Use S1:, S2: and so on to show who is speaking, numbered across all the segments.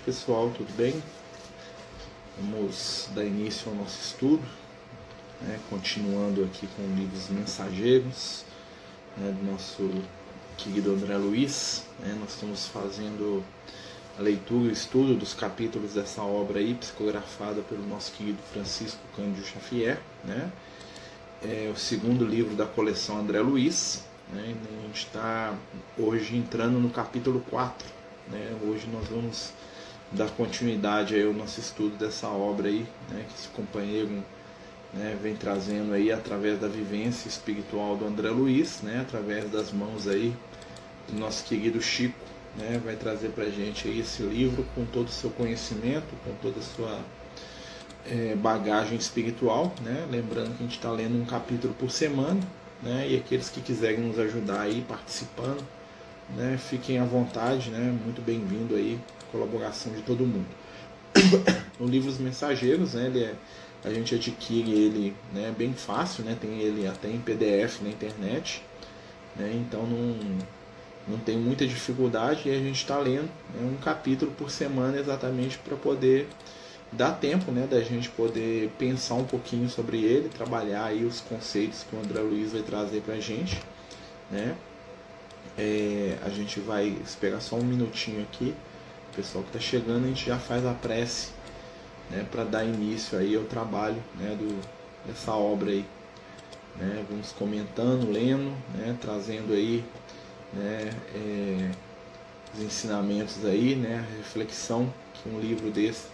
S1: pessoal, tudo bem? Vamos dar início ao nosso estudo, continuando aqui com livros mensageiros, do nosso querido André Luiz. Nós estamos fazendo a leitura e o estudo dos capítulos dessa obra aí, psicografada pelo nosso querido Francisco Cândido Xavier. É o segundo livro da coleção André Luiz. A gente está hoje entrando no capítulo 4. Hoje nós vamos dar continuidade aí ao nosso estudo dessa obra aí, que esse companheiro vem trazendo aí através da vivência espiritual do André Luiz, através das mãos aí do nosso querido Chico, vai trazer pra gente aí esse livro com todo o seu conhecimento, com toda a sua bagagem espiritual, lembrando que a gente está lendo um capítulo por semana, e aqueles que quiserem nos ajudar aí participando, fiquem à vontade, muito bem-vindo aí, colaboração de todo mundo. O Livros Mensageiros, a gente adquire ele bem fácil, tem ele até em PDF na internet, então não tem muita dificuldade, e a gente está lendo um capítulo por semana exatamente para poder dar tempo da gente poder pensar um pouquinho sobre ele, trabalhar aí os conceitos que o André Luiz vai trazer para a gente. A gente vai esperar só um minutinho aqui, o pessoal que está chegando, a gente já faz a prece para dar início aí ao trabalho dessa obra aí. Vamos comentando, lendo, trazendo aí os ensinamentos aí, a reflexão que um livro desse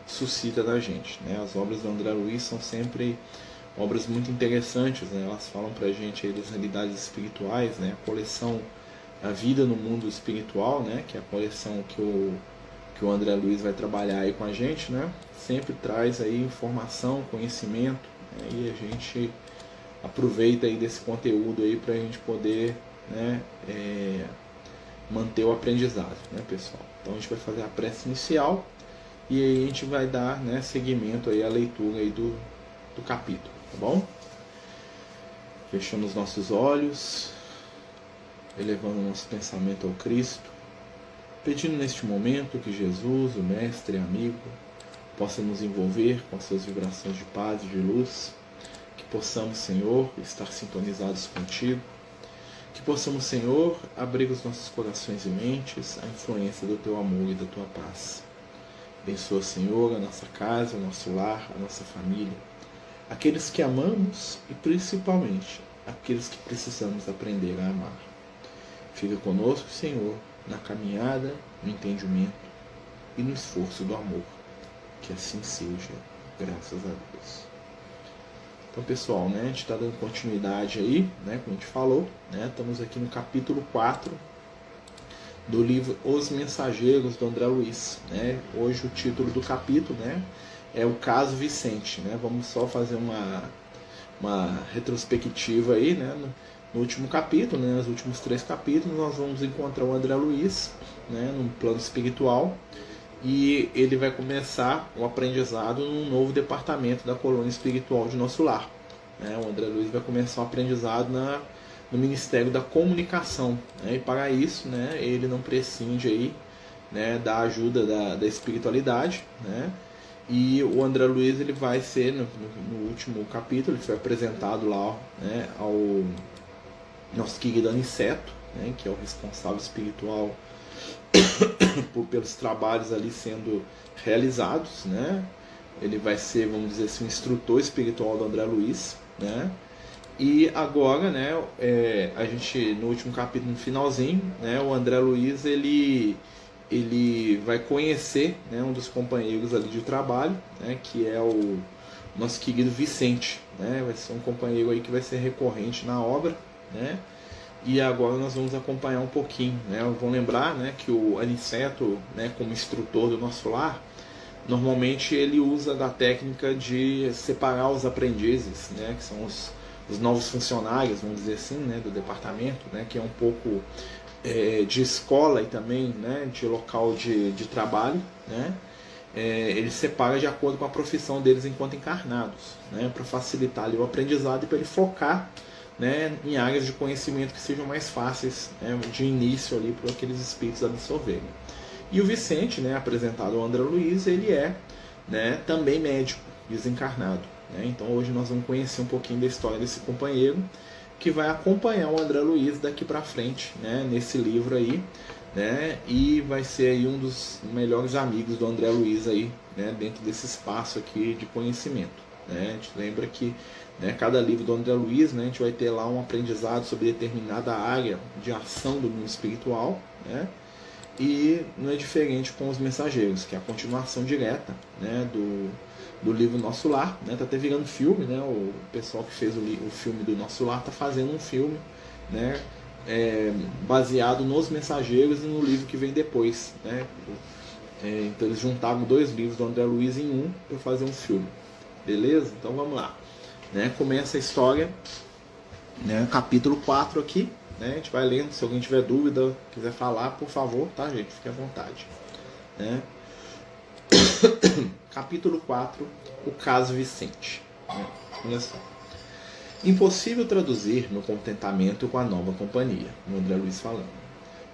S1: suscita da gente. As obras do André Luiz são sempre obras muito interessantes, elas falam pra gente aí das realidades espirituais, a coleção A Vida no Mundo Espiritual, que é a coleção que o André Luiz vai trabalhar aí com a gente, sempre traz aí informação, conhecimento, e a gente aproveita aí desse conteúdo aí pra gente poder manter o aprendizado, pessoal. Então a gente vai fazer a prece inicial e aí a gente vai dar seguimento aí à leitura aí do capítulo, tá bom? Fechando os nossos olhos, elevando o nosso pensamento ao Cristo, pedindo neste momento que Jesus, o Mestre e amigo, possa nos envolver com as suas vibrações de paz e de luz, que possamos, Senhor, estar sintonizados contigo, que possamos, Senhor, abrir os nossos corações e mentes à influência do Teu amor e da Tua paz. Abençoa, Senhor, a nossa casa, o nosso lar, a nossa família, aqueles que amamos e, principalmente, aqueles que precisamos aprender a amar. Fica conosco, Senhor, na caminhada, no entendimento e no esforço do amor. Que assim seja, graças a Deus. Então, pessoal, a gente está dando continuidade aí, como a gente falou, estamos aqui no capítulo 4 do livro Os Mensageiros, do André Luiz. Hoje o título do capítulo é o Caso Vicente. Vamos só fazer uma retrospectiva aí, no último capítulo, nos últimos 3 capítulos, nós vamos encontrar o André Luiz, num plano espiritual, e ele vai começar o aprendizado num novo departamento da colônia espiritual de Nosso Lar. O André Luiz vai começar o aprendizado no Ministério da Comunicação. E para isso, ele não prescinde aí, da ajuda da espiritualidade. E o André Luiz ele vai ser, no último capítulo, ele foi apresentado lá ao nosso querido Aniceto, que é o responsável espiritual pelos trabalhos ali sendo realizados, Ele vai ser, vamos dizer assim, um instrutor espiritual do André Luiz, E agora, a gente, no último capítulo, no finalzinho, o André Luiz, ele vai conhecer, um dos companheiros ali de trabalho, que é o nosso querido Vicente, Vai ser um companheiro aí que vai ser recorrente na obra, E agora nós vamos acompanhar um pouquinho, Vamos lembrar, que o Aniceto, como instrutor do Nosso Lar, normalmente ele usa da técnica de separar os aprendizes, que são os novos funcionários, vamos dizer assim, do departamento, que é um pouco de escola e também de local de trabalho, ele separa de acordo com a profissão deles enquanto encarnados, para facilitar ali o aprendizado e para ele focar em áreas de conhecimento que sejam mais fáceis de início ali para aqueles espíritos absorverem. E o Vicente, né, apresentado ao André Luiz, ele é, né, também médico, desencarnado. Né? Então hoje nós vamos conhecer um pouquinho da história desse companheiro que vai acompanhar o André Luiz daqui para frente, né, nesse livro aí, né, e vai ser aí um dos melhores amigos do André Luiz aí, né, dentro desse espaço aqui de conhecimento. Né? A gente lembra que, né, cada livro do André Luiz, né, a gente vai ter lá um aprendizado sobre determinada área de ação do mundo espiritual, né? E não é diferente com os mensageiros, que é a continuação direta, né, do livro Nosso Lar, né? Tá até virando filme, né? O pessoal que fez o filme do Nosso Lar tá fazendo um filme, né, baseado nos mensageiros e no livro que vem depois, né? Então eles juntaram 2 livros do André Luiz em um para fazer um filme, beleza? Então vamos lá, né? Começa a história, né? Capítulo 4 aqui, né? A gente vai lendo, se alguém tiver dúvida, quiser falar, por favor, tá, gente? Fique à vontade, né? Capítulo 4, o caso Vicente, né? Olha só. Impossível traduzir meu contentamento com a nova companhia, o André Luiz falando.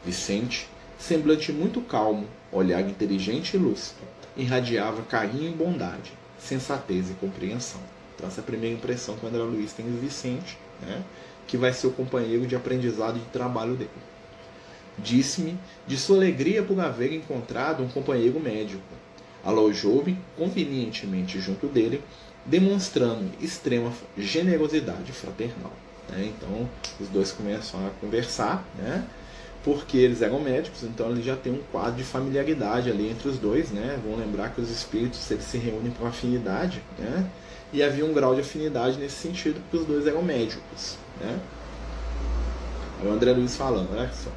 S1: Vicente, semblante muito calmo, olhar inteligente e lúcido, irradiava carinho e bondade, sensatez e compreensão. Então essa é a primeira impressão que o André Luiz tem do Vicente, né, que vai ser o companheiro de aprendizado e de trabalho dele. Disse-me de sua alegria por haver encontrado um companheiro médico. Alojou-me convenientemente junto dele, demonstrando extrema generosidade fraternal. Né? Então, os dois começam a conversar, né? Porque eles eram médicos, então ele já tem um quadro de familiaridade ali entre os dois. Né? Vamos lembrar que os espíritos eles se reúnem por afinidade, né? E havia um grau de afinidade nesse sentido, porque os dois eram médicos. Né? O André Luiz falando, olha só.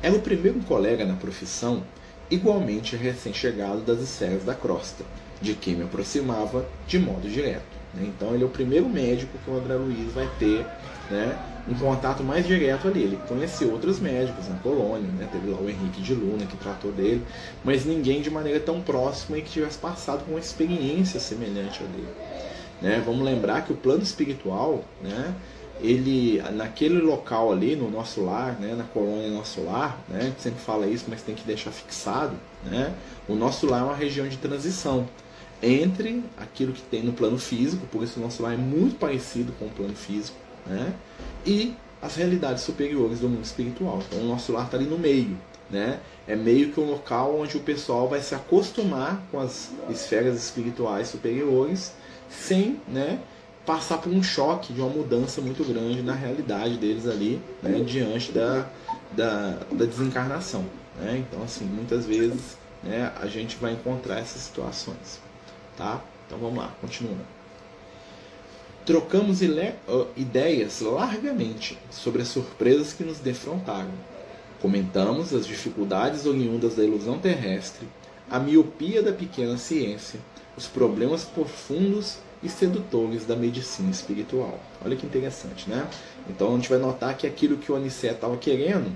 S1: Era o primeiro colega na profissão, igualmente recém-chegado das esferas da crosta, de quem me aproximava de modo direto. Né? Então ele é o primeiro médico que o André Luiz vai ter, né, um contato mais direto ali. Ele conheceu outros médicos na colônia, né? Teve lá o Henrique de Luna que tratou dele, mas ninguém de maneira tão próxima e que tivesse passado com uma experiência semelhante a dele. Né? Vamos lembrar que o plano espiritual, né, ele, naquele local ali, no Nosso Lar, né, na colônia Nosso Lar, né, a gente sempre fala isso, mas tem que deixar fixado, né, o Nosso Lar é uma região de transição entre aquilo que tem no plano físico, por isso o Nosso Lar é muito parecido com o plano físico, né, e as realidades superiores do mundo espiritual. Então o Nosso Lar está ali no meio, né, é meio que um local onde o pessoal vai se acostumar com as esferas espirituais superiores, sem, né, passar por um choque de uma mudança muito grande na realidade deles ali, né, diante da desencarnação. Né? Então, assim, muitas vezes, né, a gente vai encontrar essas situações. Tá? Então vamos lá, continuando. Trocamos ideias largamente sobre as surpresas que nos defrontaram. Comentamos as dificuldades oriundas da ilusão terrestre, a miopia da pequena ciência, os problemas profundos e sedutores da medicina espiritual. Olha que interessante, né? Então a gente vai notar que aquilo que o Aniceto estava querendo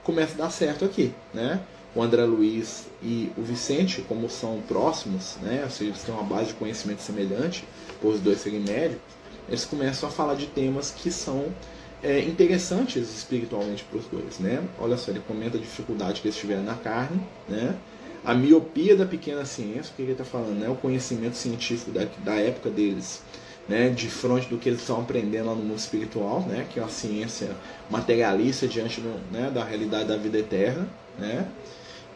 S1: começa a dar certo aqui, né? O André Luiz e o Vicente, como são próximos, né? Ou seja, eles têm uma base de conhecimento semelhante, por os dois serem médicos, eles começam a falar de temas que são interessantes espiritualmente para os dois, né? Olha só, ele comenta a dificuldade que eles tiveram na carne, né? A miopia da pequena ciência, o que ele está falando, né? O conhecimento científico da época deles, né? De frente do que eles estão aprendendo lá no mundo espiritual, né? Que é uma ciência materialista diante né, da realidade da vida eterna, né?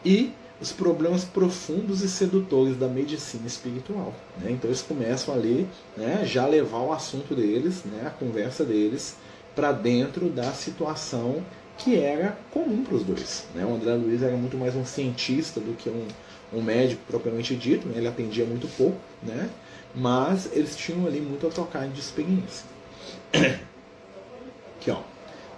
S1: E os problemas profundos e sedutores da medicina espiritual. Né? Então eles começam ali, né, já levar o assunto deles, né, a conversa deles, para dentro da situação que era comum para os dois. Né? O André Luiz era muito mais um cientista do que um médico propriamente dito, né? Ele atendia muito pouco, né? Mas eles tinham ali muito a trocar de experiência. Aqui, ó.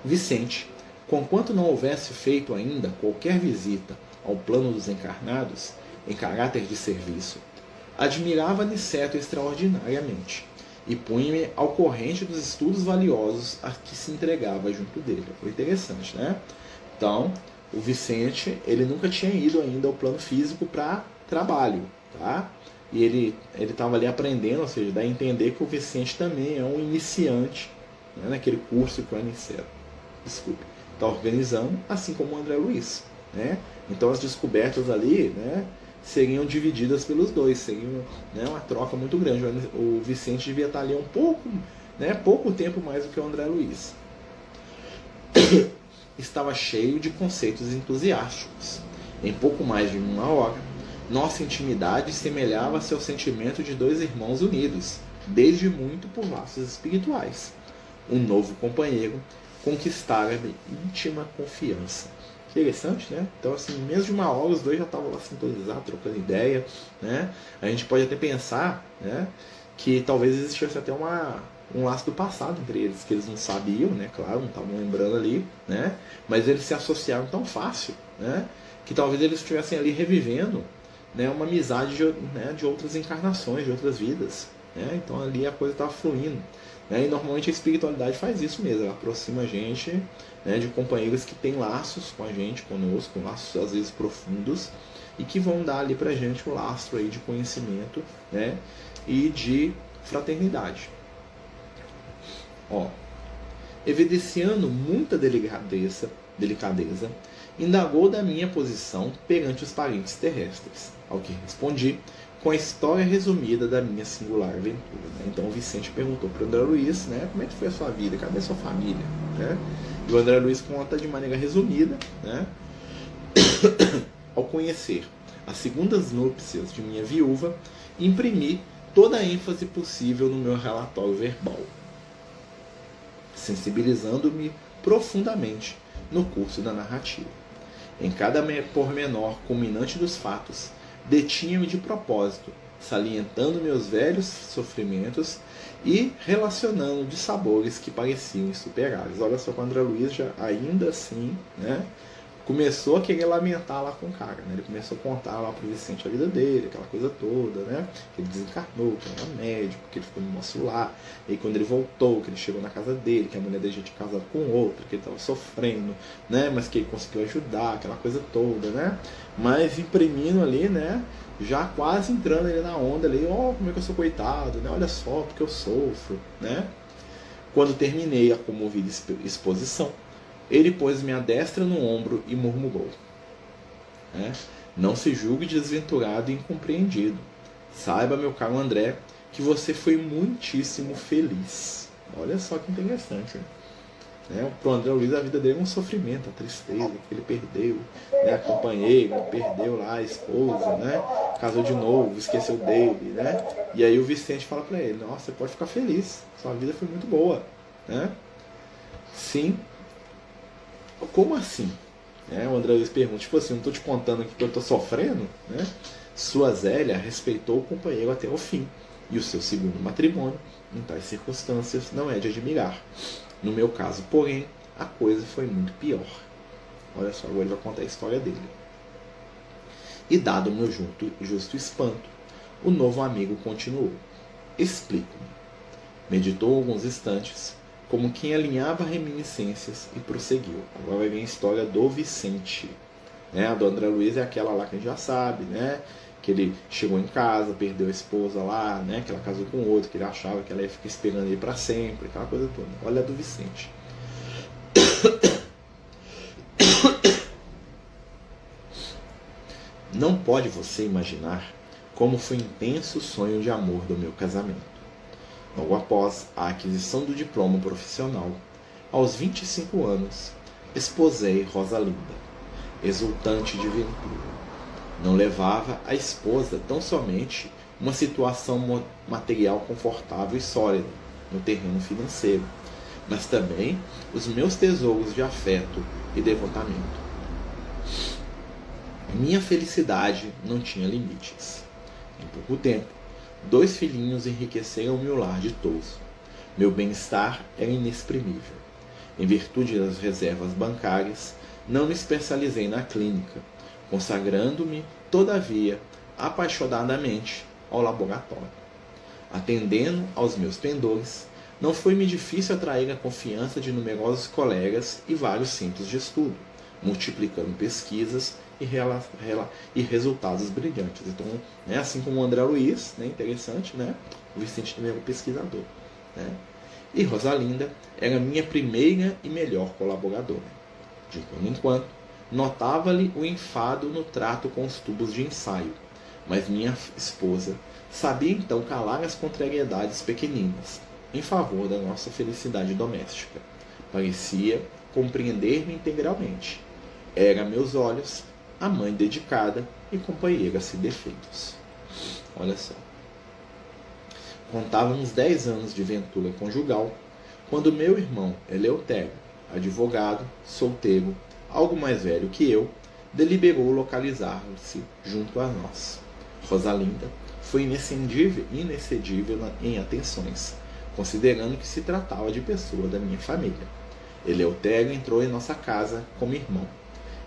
S1: Vicente, conquanto não houvesse feito ainda qualquer visita ao plano dos encarnados, em caráter de serviço, admirava Aniceto extraordinariamente e punha-me ao corrente dos estudos valiosos a que se entregava junto dele. Foi interessante, né? Então, o Vicente, ele nunca tinha ido ainda ao plano físico para trabalho, tá? E ele estava ali aprendendo, ou seja, dá a entender que o Vicente também é um iniciante, né, naquele curso que o Aniceto, está organizando, assim como o André Luiz. Né? Então as descobertas ali, né, seriam divididas pelos dois, seria, né, uma troca muito grande. O Vicente devia estar ali um pouco, né, pouco tempo mais do que o André Luiz. Estava cheio de conceitos entusiásticos. Em pouco mais de uma hora, nossa intimidade semelhava-se ao sentimento de dois irmãos unidos, desde muito por laços espirituais. Um novo companheiro conquistara-me íntima confiança. Interessante, né? Então, assim, em menos de uma hora, os dois já estavam lá sintonizados, trocando ideia, né? A gente pode até pensar, né, que talvez existisse até um laço do passado entre eles, que eles não sabiam, né? Claro, não estavam lembrando ali, né? Mas eles se associaram tão fácil, né, que talvez eles estivessem ali revivendo, né, uma amizade de outras encarnações, de outras vidas, né? Então ali a coisa estava fluindo, né? E normalmente a espiritualidade faz isso mesmo, ela aproxima a gente, né, de companheiros que têm laços com a gente, conosco, laços às vezes profundos, e que vão dar ali pra gente o lastro aí de conhecimento, né, e de fraternidade. Ó, evidenciando muita delicadeza, indagou da minha posição perante os parentes terrestres, ao que respondi com a história resumida da minha singular aventura. Né? Então o Vicente perguntou para o André Luiz, né, como é que foi a sua vida, cadê a sua família? Né? E o André Luiz conta de maneira resumida, né, ao conhecer as segundas núpcias de minha viúva, imprimi toda a ênfase possível no meu relatório verbal, sensibilizando-me profundamente no curso da narrativa. Em cada pormenor culminante dos fatos, detinha-me de propósito, salientando meus velhos sofrimentos e relacionando de sabores que pareciam insuperáveis. Olha só, que o André Luiz já, ainda assim, né, começou a querer lamentar lá com o cara, né? Ele começou a contar lá pro Vicente a vida dele, aquela coisa toda, né? Que ele desencarnou, que era médico, que ele ficou no nosso lar, e quando ele voltou, que ele chegou na casa dele, que a mulher dele já tinha casado com outro, que ele estava sofrendo, né? Mas que ele conseguiu ajudar, aquela coisa toda, né? Mas imprimindo ali, né, já quase entrando ali na onda ali, ó, como é que eu sou coitado, né? Olha só, porque eu sofro, né? Quando terminei a comovida exposição, ele pôs minha destra no ombro e murmurou, né? Não se julgue desventurado e incompreendido. Saiba, meu caro André, que você foi muitíssimo feliz. Olha só que interessante, né? Para o André Luiz, a vida dele é um sofrimento, a tristeza, que ele perdeu, né, a companheira, perdeu lá a esposa, né, casou de novo, esqueceu dele, né? E aí o Vicente fala para ele, nossa, você pode ficar feliz, sua vida foi muito boa, né? Sim. Como assim? O André Luiz pergunta, tipo assim, não estou te contando aqui que eu estou sofrendo, né? Sua Zélia respeitou o companheiro até o fim, e o seu segundo matrimônio, em tais circunstâncias, não é de admirar. No meu caso, porém, a coisa foi muito pior. Olha só, agora ele vai contar a história dele. E dado o meu justo espanto, o novo amigo continuou. Explico-me. Meditou alguns instantes, como quem alinhava reminiscências, e prosseguiu. Agora vai vir a história do Vicente. Né? A do André Luiz é aquela lá que a gente já sabe, né? Que ele chegou em casa, perdeu a esposa lá, né? Que ela casou com outro, que ele achava que ela ia ficar esperando ele para sempre, aquela coisa toda. Olha a do Vicente. Não pode você imaginar como foi intenso o sonho de amor do meu casamento. Logo após a aquisição do diploma profissional, aos 25 anos, esposei Rosalinda, exultante de ventura. Não levava a esposa tão somente uma situação material confortável e sólida no terreno financeiro, mas também os meus tesouros de afeto e devotamento. Minha felicidade não tinha limites. Em pouco tempo, 2 filhinhos enriqueceram meu lar ditoso. Meu bem-estar era inexprimível. Em virtude das reservas bancárias, não me especializei na clínica, consagrando-me, todavia, apaixonadamente ao laboratório. Atendendo aos meus pendores, não foi-me difícil atrair a confiança de numerosos colegas e vários centros de estudo, multiplicando pesquisas e resultados brilhantes. Então, né, assim como o André Luiz, né, interessante, né, o Vicente também era um pesquisador. Né, e Rosalinda era minha primeira e melhor colaboradora. De quando em quando, Notava-lhe o enfado no trato com os tubos de ensaio, mas minha esposa sabia então calar as contrariedades pequeninas, em favor da nossa felicidade doméstica. Parecia compreender-me integralmente. Era a meus olhos a mãe dedicada e companheira sem defeitos. Olha só. Contávamos 10 anos de ventura conjugal, quando meu irmão Eleutério, advogado, solteiro, algo mais velho que eu, deliberou localizar-se junto a nós. Rosalinda foi inexcedível em atenções, considerando que se tratava de pessoa da minha família. Eleutério entrou em nossa casa como irmão.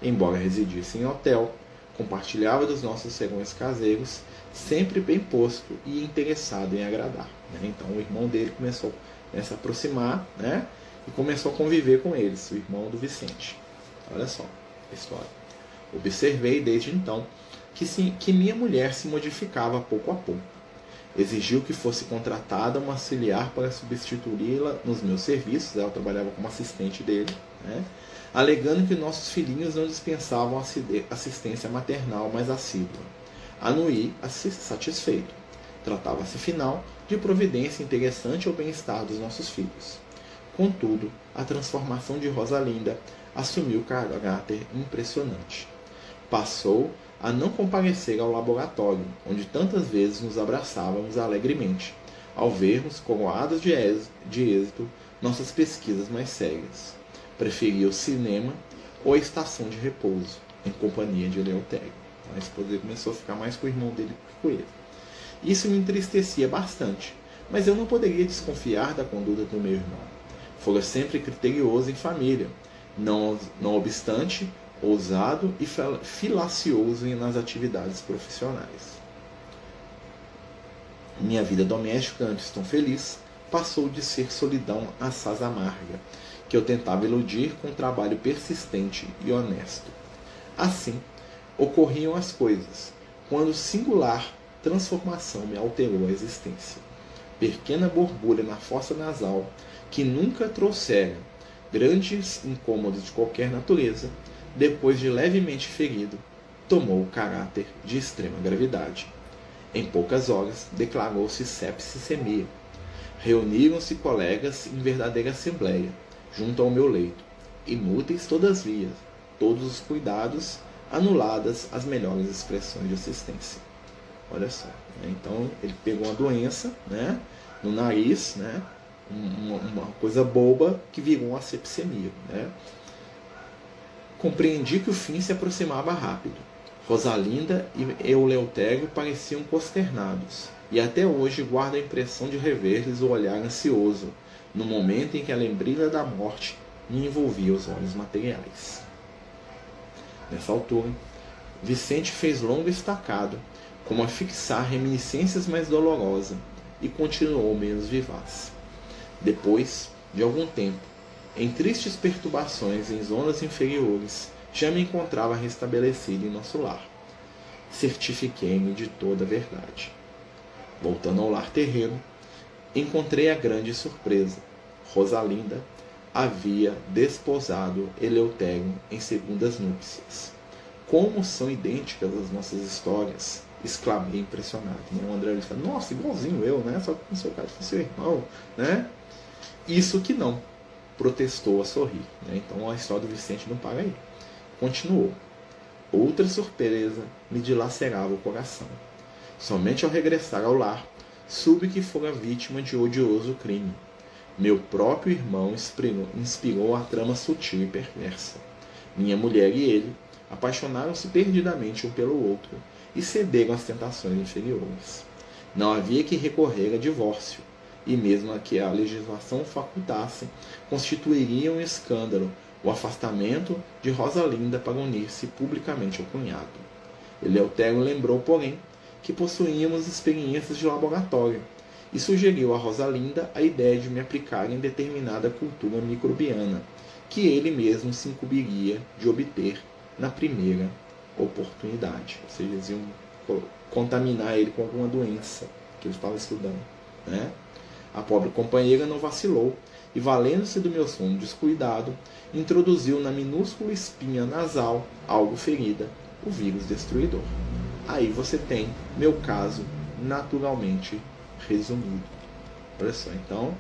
S1: Embora residisse em hotel, compartilhava dos nossos serões caseiros, sempre bem posto e interessado em agradar. Então o irmão dele começou a se aproximar, e começou a conviver com eles, o irmão do Vicente. Olha só a história. Observei desde então que minha mulher se modificava pouco a pouco. Exigiu que fosse contratada uma auxiliar para substituí-la nos meus serviços. Ela trabalhava como assistente dele, alegando que nossos filhinhos não dispensavam assistência maternal mais assídua. Anuí satisfeito. Tratava-se, afinal, de providência interessante ao bem-estar dos nossos filhos. Contudo, a transformação de Rosalinda assumiu caráter impressionante. Passou a não comparecer ao laboratório, onde tantas vezes nos abraçávamos alegremente, ao vermos, coroados de êxito, nossas pesquisas mais sérias. Preferia o cinema ou a estação de repouso, em companhia de Eleutério. A esposa dele começou a ficar mais com o irmão dele que com ele. Isso me entristecia bastante, mas eu não poderia desconfiar da conduta do meu irmão. Fora sempre criterioso em família, não obstante, ousado e filacioso nas atividades profissionais. Minha vida doméstica, antes tão feliz, passou de ser solidão assaz amarga, que eu tentava eludir com trabalho persistente e honesto. Assim, ocorriam as coisas, quando singular transformação me alterou a existência. Pequena borbulha na fossa nasal, que nunca trouxera grandes incômodos de qualquer natureza, depois de levemente ferido, tomou o caráter de extrema gravidade. Em poucas horas, declarou-se sepse semia. Reuniram-se colegas em verdadeira assembleia, junto ao meu leito. Inúteis todavia, todos os cuidados, anuladas as melhores expressões de assistência. Olha só. Então, ele pegou uma doença, no nariz, uma coisa boba que virou uma sepsemia. Compreendi que o fim se aproximava rápido. Rosalinda e Eleutério pareciam consternados, e até hoje guardo a impressão de rever-lhes o olhar ansioso, no momento em que a lembrança da morte me envolvia os olhos materiais. Nessa altura, Vicente fez longo estacado, como a fixar reminiscências mais dolorosas, e continuou menos vivaz. Depois de algum tempo, em tristes perturbações em zonas inferiores, já me encontrava restabelecido em nosso lar. Certifiquei-me de toda a verdade. Voltando ao lar terreno, encontrei a grande surpresa. Rosalinda havia desposado Eleutério em segundas núpcias. Como são idênticas as nossas histórias! Exclamei impressionado. O André disse: nossa, igualzinho eu, Só que no seu caso foi seu irmão, Isso que não, protestou a sorrir. Então a história do Vicente não para aí. Continuou. Outra surpresa me dilacerava o coração. Somente ao regressar ao lar, soube que fora vítima de odioso crime. Meu próprio irmão inspirou a trama sutil e perversa. Minha mulher e ele apaixonaram-se perdidamente um pelo outro e cederam às tentações inferiores. Não havia que recorrer a divórcio, e mesmo que a legislação facultasse, constituiria um escândalo o afastamento de Rosalinda para unir-se publicamente ao cunhado. Eleutério lembrou, porém, que possuíamos experiências de laboratório, e sugeriu a Rosalinda a ideia de me aplicar em determinada cultura microbiana, que ele mesmo se incumbiria de obter na primeira oportunidade. Ou seja, eles iam contaminar ele com alguma doença que ele estava estudando. A pobre companheira não vacilou e, valendo-se do meu sono descuidado, introduziu na minúscula espinha nasal, algo ferida, o vírus destruidor. Aí você tem meu caso naturalmente resumido. Olha só, então,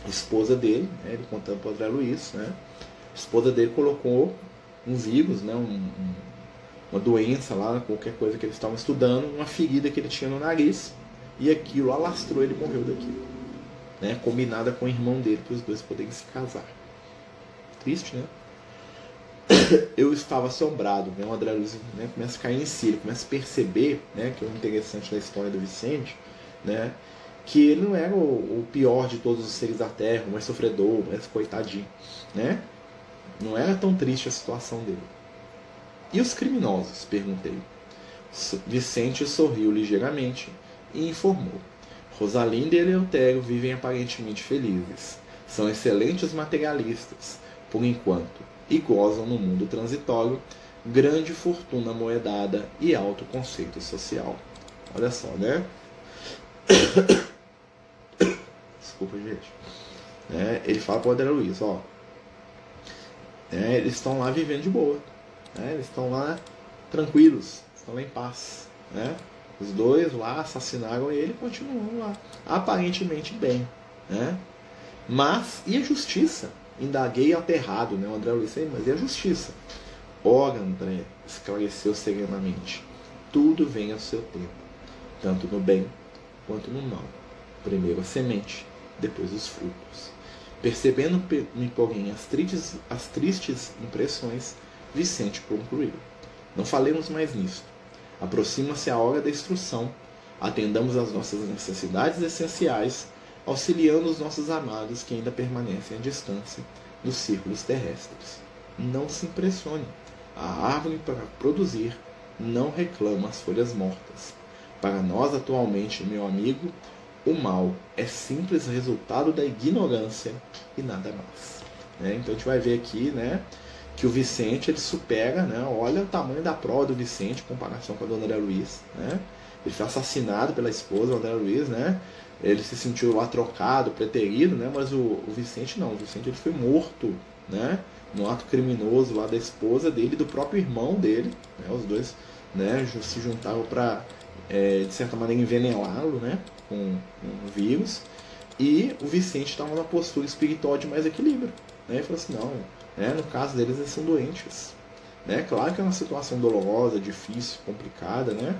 S1: a esposa dele, né, ele contando para o André Luiz, né, a esposa dele colocou um vírus, né, uma doença lá, qualquer coisa que eles estavam estudando, uma ferida que ele tinha no nariz, e aquilo alastrou, ele morreu daquilo. Né, combinada com o irmão dele, para os dois poderem se casar. Triste, né? Eu estava assombrado, né? O André Luiz, né, começa a cair em si, ele começa a perceber, né, que é o interessante da história do Vicente, né, que ele não era o pior de todos os seres da Terra, o mais sofredor, o mais coitadinho, né? Não era tão triste a situação dele. E os criminosos? Perguntei. Vicente sorriu ligeiramente e informou. Rosalinda e Eleutério vivem aparentemente felizes. São excelentes materialistas, por enquanto, e gozam no mundo transitório grande fortuna moedada e alto conceito social. Olha só, né? Desculpa, gente. Ele fala para o André Luiz, ó. Eles estão lá vivendo de boa. Eles estão lá tranquilos, estão lá em paz. Né? Os dois lá assassinaram ele e continuam lá, aparentemente bem. Né? Mas, e a justiça? Indaguei aterrado, né? O André Luiz, mas e a justiça? Ora, André, esclareceu serenamente, tudo vem ao seu tempo, tanto no bem quanto no mal. Primeiro a semente, depois os frutos. Percebendo-me, porém, as tristes impressões, Vicente concluiu. Não falemos mais nisto. Aproxima-se a hora da instrução. Atendamos às nossas necessidades essenciais, auxiliando os nossos amados que ainda permanecem à distância dos círculos terrestres. Não se impressione. A árvore para produzir não reclama as folhas mortas. Para nós atualmente, meu amigo, o mal é simples resultado da ignorância e nada mais. Então a gente vai ver aqui, né, que o Vicente ele supera, né, olha o tamanho da prova do Vicente em comparação com a dona André Luiz. Né? Ele foi assassinado pela esposa, o André Luiz, né? Ele se sentiu lá trocado, preterido, né? Mas o Vicente não. O Vicente ele foi morto, né? No ato criminoso lá da esposa dele e do próprio irmão dele. Né? Os dois, né, se juntaram para, de certa maneira, envenená-lo, né? Com um vírus. E o Vicente estava numa postura espiritual de mais equilíbrio. Né? Ele falou assim, não, né? No caso deles, eles são doentes. Né? Claro que é uma situação dolorosa, difícil, complicada, né?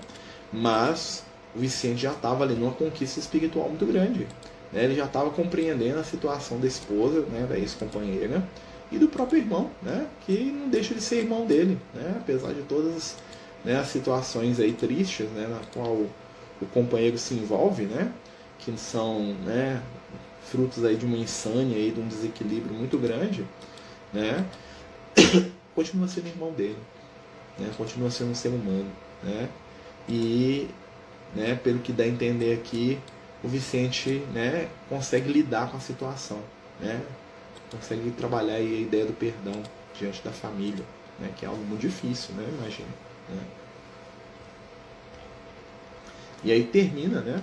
S1: Mas o Vicente já estava ali numa conquista espiritual muito grande. Né? Ele já estava compreendendo a situação da esposa, né, da ex-companheira, e do próprio irmão, né, que não deixa de ser irmão dele, né, apesar de todas, né, as situações aí tristes, né, na qual o companheiro se envolve, né, que são, né, frutos aí de uma insânia, aí, de um desequilíbrio muito grande, né, continua sendo irmão dele, né, continua sendo um ser humano, né, e, né, pelo que dá a entender aqui, o Vicente, né, consegue lidar com a situação, né, consegue trabalhar aí a ideia do perdão diante da família, né, que é algo muito difícil, né, imagina. Né. E aí termina, né,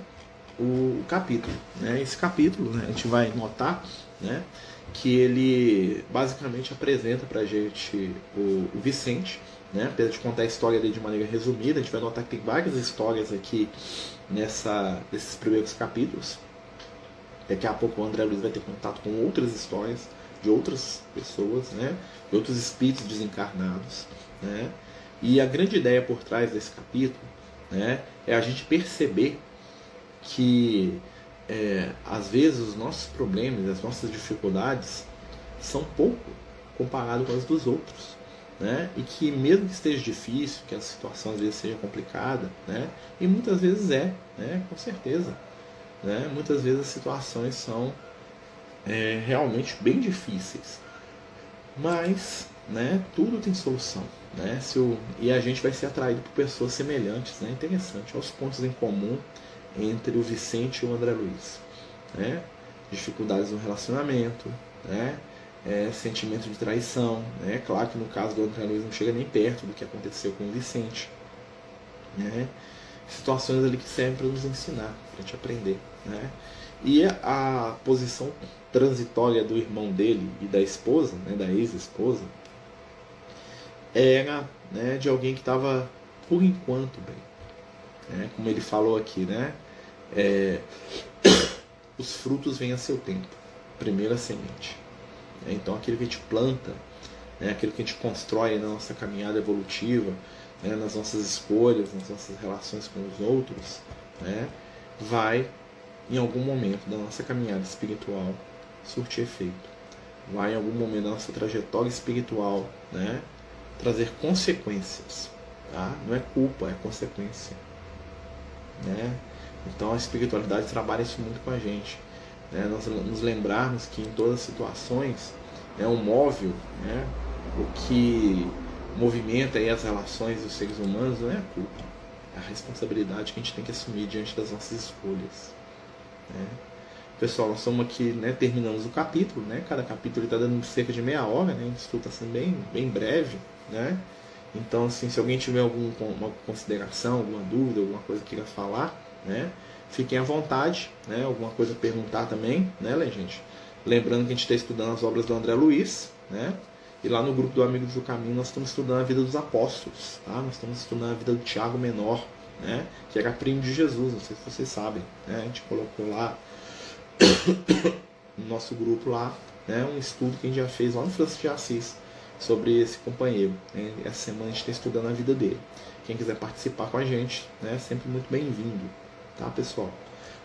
S1: o capítulo. Né, esse capítulo, né, a gente vai notar, né, que ele basicamente apresenta pra gente o Vicente, né, apesar de contar a história dele de maneira resumida, a gente vai notar que tem várias histórias aqui nesses primeiros capítulos. Daqui a pouco o André Luiz vai ter contato com outras histórias de outras pessoas, né, de outros espíritos desencarnados. Né, e a grande ideia por trás desse capítulo, né, é a gente perceber que às vezes os nossos problemas, as nossas dificuldades são pouco comparado com as dos outros. Né? E que mesmo que esteja difícil, que a situação às vezes seja complicada, né? E muitas vezes né? Com certeza, né? Muitas vezes as situações são realmente bem difíceis, mas, né, tudo tem solução, né? E a gente vai ser atraído por pessoas semelhantes, né? Interessante, olha os pontos em comum entre o Vicente e o André Luiz, né? Dificuldades no relacionamento, né? Sentimento de traição, né? Claro que no caso do André Luiz não chega nem perto do que aconteceu com o Vicente, né? Situações ali que servem para nos ensinar, para a gente aprender, né? E a posição transitória do irmão dele e da esposa, né, da ex-esposa, era, né, de alguém que estava por enquanto bem, né? Como ele falou aqui, né? Os frutos vêm a seu tempo. Primeira semente. Então aquilo que a gente planta, né, aquilo que a gente constrói na nossa caminhada evolutiva, né, nas nossas escolhas, nas nossas relações com os outros, né, vai em algum momento da nossa caminhada espiritual surtir efeito. Vai em algum momento da nossa trajetória espiritual, né, trazer consequências. Tá? Não é culpa, é consequência. Né? Então a espiritualidade trabalha isso muito com a gente. Né? Nós nos lembrarmos que em todas as situações, né, o móvel, né, o que movimenta aí as relações dos seres humanos não é a culpa, é a responsabilidade que a gente tem que assumir diante das nossas escolhas. Né? Pessoal, nós estamos aqui, né, terminamos o capítulo, né? Cada capítulo está dando cerca de meia hora, né? Isso está sendo bem breve, né? Então, assim, se alguém tiver alguma consideração, alguma dúvida, alguma coisa que queira falar, né? Fiquem à vontade, né? Alguma coisa a perguntar também, né, gente? Lembrando que a gente está estudando as obras do André Luiz, né? E lá no grupo do Amigos do Caminho nós estamos estudando a vida dos apóstolos, tá? Nós estamos estudando a vida do Tiago Menor, né? Que era primo de Jesus, não sei se vocês sabem, né? A gente colocou lá no nosso grupo lá, né? Um estudo que a gente já fez lá no Francisco de Assis sobre esse companheiro. Né? Essa semana a gente está estudando a vida dele. Quem quiser participar com a gente, né? Sempre muito bem-vindo, tá, pessoal?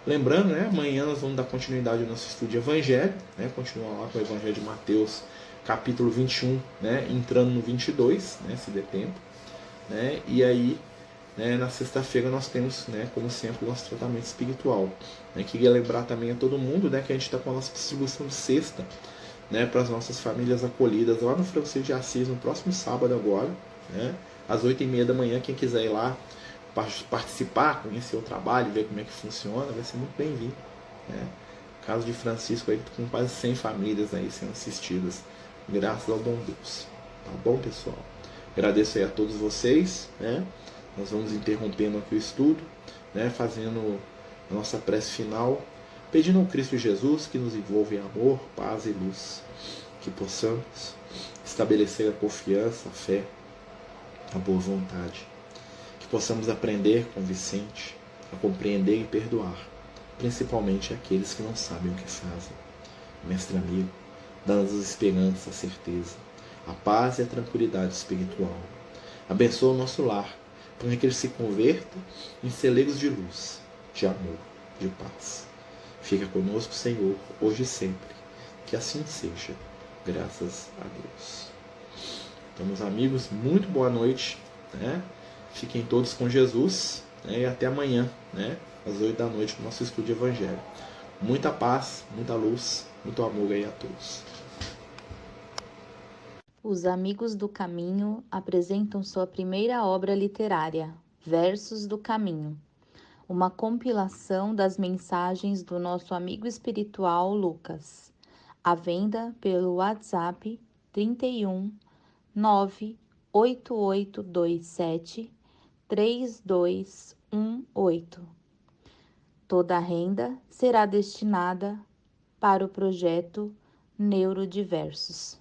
S1: Lembrando, né? Amanhã nós vamos dar continuidade ao nosso estudo de Evangelho, né? Continuar lá com o Evangelho de Mateus, capítulo 21, né? Entrando no 22, né? Se der tempo, né? E aí, né, na sexta-feira nós temos, né, como sempre, o nosso tratamento espiritual. Né? Queria lembrar também a todo mundo, né, que a gente está com a nossa distribuição de cesta, né, para as nossas famílias acolhidas lá no Francisco de Assis, no próximo sábado agora, né, às 8h30 da manhã. Quem quiser ir lá participar, conhecer o trabalho, ver como é que funciona, vai ser muito bem-vindo. Né? O caso de Francisco aí, com quase 100 famílias aí sendo assistidas, graças ao bom Deus. Tá bom, pessoal? Agradeço aí a todos vocês, né? Nós vamos interrompendo aqui o estudo, né? Fazendo a nossa prece final, pedindo ao Cristo Jesus que nos envolva em amor, paz e luz, que possamos estabelecer a confiança, a fé, a boa vontade, que possamos aprender com Vicente a compreender e perdoar, principalmente aqueles que não sabem o que fazem. Mestre amigo, dá-nos a esperança, a certeza, a paz e a tranquilidade espiritual. Abençoa o nosso lar, para que ele se converta em celeiros de luz, de amor, de paz. Fica conosco, Senhor, hoje e sempre. Que assim seja, graças a Deus. Então, meus amigos, muito boa noite. Né? Fiquem todos com Jesus, né? E até amanhã, né? Às 8 da noite, no nosso estudo de Evangelho. Muita paz, muita luz, muito amor aí a todos.
S2: Os Amigos do Caminho apresentam sua primeira obra literária, Versos do Caminho, uma compilação das mensagens do nosso amigo espiritual Lucas, à venda pelo WhatsApp 31 98827 3218. Toda a renda será destinada para o projeto Neurodiversos.